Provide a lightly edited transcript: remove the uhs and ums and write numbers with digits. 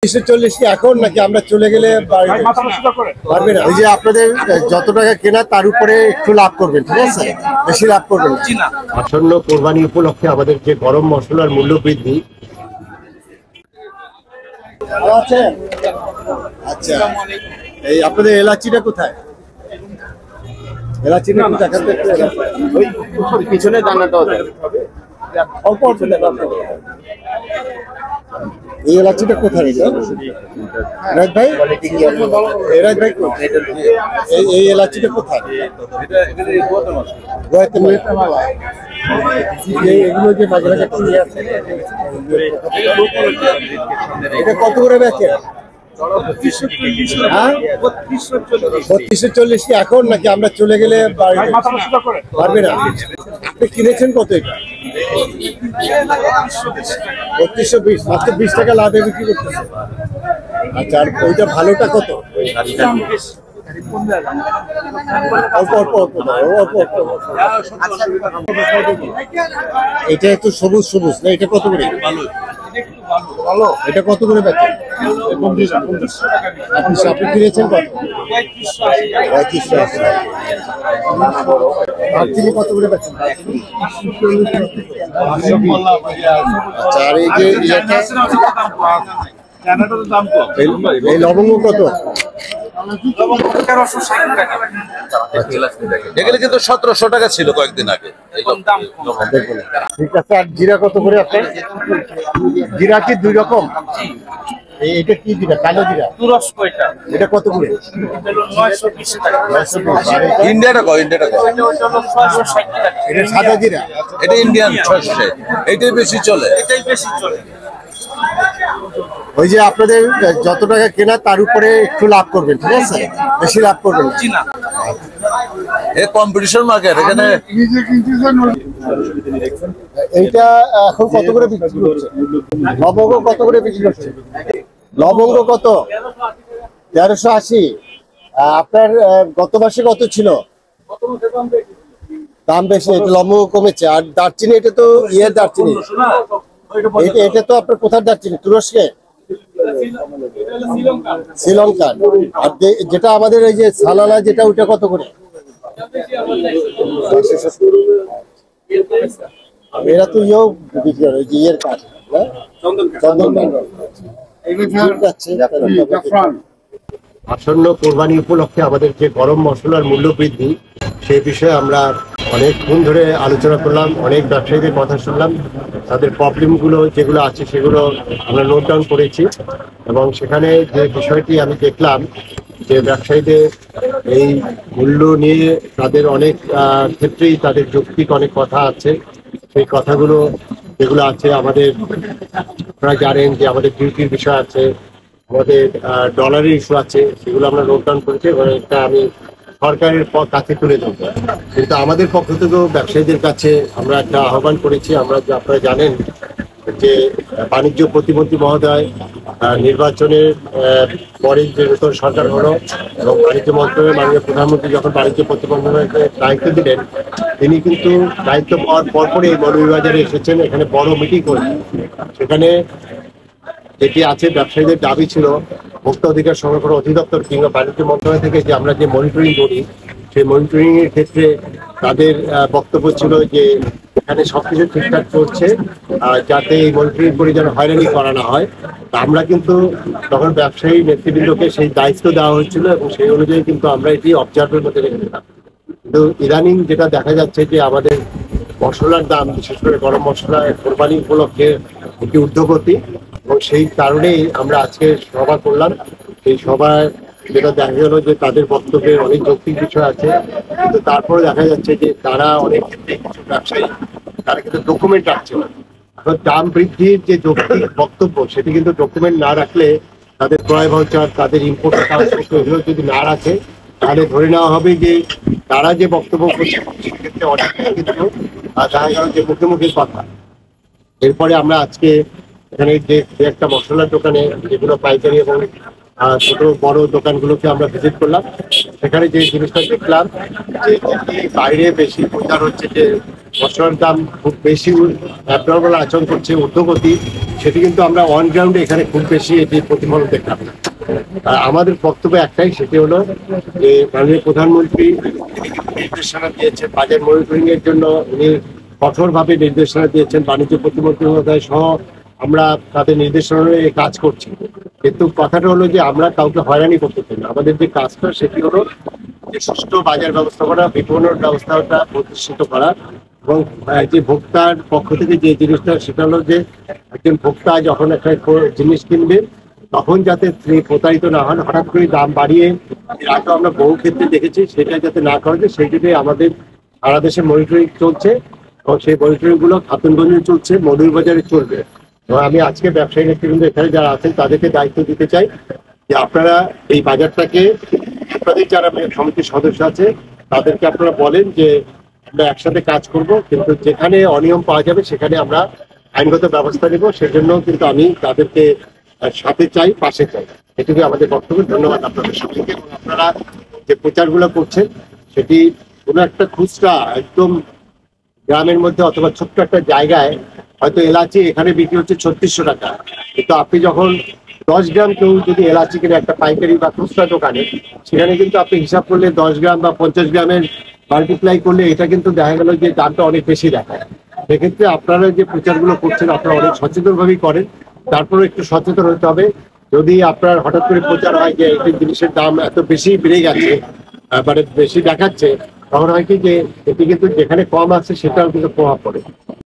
40 কি এখন নাকি আমরা চলে গেলে পারবে না? ওই যে আপনাদের যত টাকা কেনা তার উপরে একটু লাভ করবেন, ঠিক আছে? বেশি লাভ করবেন না। আসন্ন কোরবানি উপলক্ষে আমাদের যে গরম মশলার মূল্য বৃদ্ধি। আচ্ছা, এই আপনাদের এলাচিটা কোথায়? এলাচিটা পিছনে দানাটা অল্প অল্প এই এলাচিটা কোথায়? রাজ ভাই, রাজ ভাই এই এলাচিটা কোথায়? এগুলো যে বাজারে এটা কত করে বেচে? 3240 কি এখন নাকি আমরা চলে গেলে পারবে না? আপনি কিনেছেন কত? এটা 3220, মাত্র 20 টাকা লাভে বিক্রি করতেছে। আচ্ছা, আর ওইটা ভালোটা কত? অল্প অল্প অল্প অল্প এটা একটু সবুজ সবুজ না? এটা কত করে? এটা কত করে বেচেন? আপনি কিনেছেন কত? 3500। দারচিনি কত করে বেচেন? আচ্ছা, আর এই যে এই লবঙ্গ কত? এগুলো কিন্তু 1700 টাকা ছিল কয়েকদিন আগে। ঠিক আছে, আর জিরা কত করে আপনার? জিরা কি দুই রকম? এটা কি জিরা? কালো জিরা তুরস্ক। এটা কত করে? 920 টাকা। ইন্ডিয়াটা কয়? ইন্ডিয়াটা কয়? এটা সাদা জিরা, এটা ইন্ডিয়ান 600। এটাই বেশি চলে, এটাই বেশি চলে। ওই যে আপনাদের যত টাকা কেনা তার উপরে একটু লাভ করবেন, ঠিক আছে? বেশি লাভ করবেন না। কম্পিটিশন মার্কেট এখানে। এইটা এখন কত করে বিক্রি করছে? লবঙ্গ কত করে বিক্রি করছে? লবঙ্গ কত? 1380। আপনার গত মাসে কত ছিল? দাম বেশি, এটা লবঙ্গ কমেছে। আর দারচিনি, এটা তো ইয়ের দারচিনি, এটা তো আপনার কোথার দারচিনি? তুরস্কে, শ্রীলঙ্কার। আর যেটা আমাদের এই যে সালালা যেটা, ওইটা কত করে? এরা তো ইয়েও বিক্রি করে, ইয়ের কাঠ, চন্দন কাঠ। আসন্ন কোরবানি উপলক্ষে আমাদের যে গরম মশলার মূল্য বৃদ্ধি, সেই বিষয়ে আমরা অনেকক্ষণ ধরে আলোচনা করলাম, অনেক ব্যবসায়ীদের কথা শুনলাম, তাদের প্রবলেমগুলো যেগুলো আছে সেগুলো আমরা নোট ডাউন করেছি। এবং সেখানে যে বিষয়টি আমি দেখলাম যে ব্যবসায়ীদের এই মূল্য নিয়ে তাদের অনেক ক্ষেত্রেই তাদের যৌক্তিক অনেক কথা আছে। সেই কথাগুলো যেগুলো আছে, আমাদের আপনারা জানেন যে আমাদের ডিউটির বিষয় আছে, আমাদের ডলারের ইস্যু আছে, সেগুলো আমরা নোট ডাউন করেছি এবং এটা আমি সরকারের কাছে তুলে ধরবো। কিন্তু আমাদের পক্ষ থেকেও ব্যবসায়ীদের কাছে আমরা একটা আহ্বান করেছি। আপনারা জানেন যে বাণিজ্য প্রতিমন্ত্রী মহোদয় নির্বাচনের পরে যে নতুন সরকার হলো এবং বাণিজ্য মন্ত্রণালয়ের মাননীয় প্রধানমন্ত্রী যখন বাণিজ্য প্রতিমন্ত্রণালয়কে দায়িত্ব দিলেন, তিনি কিন্তু দায়িত্ব পাওয়ার পরপরই মৌলভীবাজারে এসেছেন, এখানে বড় মিটিং করেছেন। সেখানে যেটি আছে, ব্যবসায়ীদের দাবি ছিল ভোক্তা অধিকার সংরক্ষণ অধিদপ্তর কিংবা বাণিজ্য মন্ত্রণালয় থেকে যে আমরা যে মনিটরিং করি, সেই মনিটরিং এর ক্ষেত্রে তাদের বক্তব্য ছিল যে এখানে সবকিছু ঠিকঠাক চলছে, যাতে এই মনিটরিং করে যেন হয়রানি করা না হয়। আমরা কিন্তু তখন ব্যবসায়ী নেতৃবৃন্দকে সেই দায়িত্ব দেওয়া হয়েছিল এবং সেই অনুযায়ী কিন্তু আমরা এটি অবজার্ভের মধ্যে রেখেছিলাম। কিন্তু ইদানিং যেটা দেখা যাচ্ছে যে আমাদের মশলার দাম, বিশেষ করে গরম মশলা কোরবানি উপলক্ষে একটি ঊর্ধ্বগতি, এবং সেই কারণেই আমরা আজকে সভা করলাম। সেই সভায় যেটা দেখা গেল যে তাদের বক্তব্যের অনেক যৌক্তিক বিষয় আছে, কিন্তু তারপরে দেখা যাচ্ছে যে তারা অনেক ক্ষেত্রে কিছু ব্যবসায়ী তারা কিন্তু ডকুমেন্ট রাখছে না। এখন দাম বৃদ্ধির যে যৌক্তিক বক্তব্য, সেটি কিন্তু ডকুমেন্ট না রাখলে তাদের ক্রয় ভাউচার, তাদের ইম্পোর্ট এগুলো যদি না রাখে, তাহলে ধরে নেওয়া হবে যে তারা যে বক্তব্য করছে সেক্ষেত্রে অনেক কিন্তু দেখা গেল যে মুখে মুখে কথা। এরপরে আমরা আজকে এখানে যে একটা মশলার দোকানে, যেগুলো পাইকারি এবং ছোট বড় দোকানগুলোকে আমরা ভিজিট করলাম, সেখানে যে জিনিসটা দেখলাম যে বাইরে বেশি প্রচার হচ্ছে যে মশলার দাম খুব বেশি অ্যাবনর্মাল আচরণ করছে, ঊর্ধ্বগতি, সেটি কিন্তু আমরা অন গ্রাউন্ডে এখানে খুব বেশি এটি প্রতিফলন দেখলাম না। আর আমাদের বক্তব্য একটাই, সেটি হলো যে মাননীয় প্রধানমন্ত্রী নির্দেশনা দিয়েছেন বাজার মনিটরিং এর জন্য, উনি কঠোরভাবে নির্দেশনা দিয়েছেন, বাণিজ্য প্রতিমন্ত্রী মহোদয় সহ আমরা তাদের নির্দেশনা অনুযায়ী কাজ করছি। কিন্তু কথাটা হলো যে আমরা কাউকে হয়রানি করতে চাই না। আমাদের যে কাজটা সেটি হলো যে সুষ্ঠু বাজার ব্যবস্থা করা, বিপণন ব্যবস্থাটা প্রতিষ্ঠিত করা, এবং যে ভোক্তার পক্ষ থেকে যে জিনিসটা সেটা হলো যে একজন ভোক্তা যখন একটা জিনিস কিনবে তখন যাতে তিনি প্রতারিত না হন, হঠাৎ করে দাম বাড়িয়ে এর আগে আমরা বহু ক্ষেত্রে দেখেছি, সেটা যাতে না করা যায় সেই জন্যই আমাদের সারা দেশে মনিটরিং চলছে, এবং সেই মনিটরিং গুলো খাতুনগঞ্জে চলছে, মৌলভীবাজারে চলবে। এবং আমি আজকে ব্যবসায়ী নেতৃবৃন্দ এখানে যারা আছেন তাদেরকে দায়িত্ব দিতে চাই যে আপনারা এই বাজারটাকে, আপনাদের যারা সমিতির সদস্য আছে তাদেরকে আপনারা বলেন যে আমরা একসাথে কাজ করব, কিন্তু যেখানে অনিয়ম পাওয়া যাবে সেখানে আমরা আইনগত ব্যবস্থা নেব। সেজন্য কিন্তু আমি তাদেরকে সাথে চাই, পাশে চাই। এটুকুই আমাদের বক্তব্য। ধন্যবাদ আপনাদের সবাইকে। এবং আপনারা যে প্রচারগুলো করছেন সেটি কোনো একটা খুচরা একদম গ্রামের মধ্যে অথবা ছোট্ট একটা জায়গায় হয়তো এলাচি এখানে বিক্রি হচ্ছে 3600 টাকা, কিন্তু আপনি যখন 10 গ্রাম কেউ যদি এলাচি কিনে একটা পাইকারি বা খুচরা দোকানে, সেখানে কিন্তু আপনি হিসাব করলে 10 গ্রাম বা 50 গ্রামের মাল্টিপ্লাই করলে এটা কিন্তু দেখা গেল যে দামটা অনেক বেশি দেখায়। সেক্ষেত্রে আপনারা যে প্রচারগুলো করছেন আপনারা অনেক সচেতনভাবেই করেন, তারপরে একটু সচেতন হতে হবে। যদি আপনার হঠাৎ করে প্রচার হয় যে এই জিনিসের দাম এত বেশি বেড়ে গেছে, মানে বেশি দেখাচ্ছে, তখন হয় কি যে এটি কিন্তু যেখানে কম আছে সেটাও কিন্তু প্রভাব পড়ে।